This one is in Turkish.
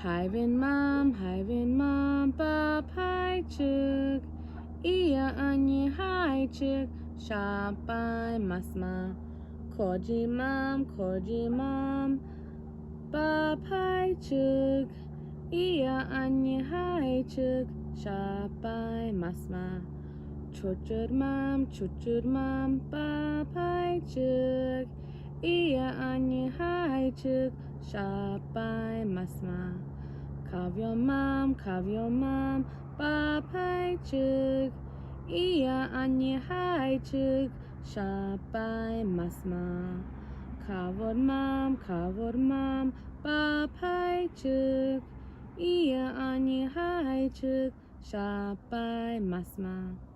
Hayvin mam, bab hayçık. İya anne hayçık, şapay masma. Kocimam, bab hayçık. İya anne hayçık, şapay masma. Çuçurmam, bab hayçık. İya anne hayçık, şapay masma. Kavyomam, bab hayçık. İya anne hayçık, şapay masma. Kavurmam, bab hayçık. İya anne hayçık, şapay masma.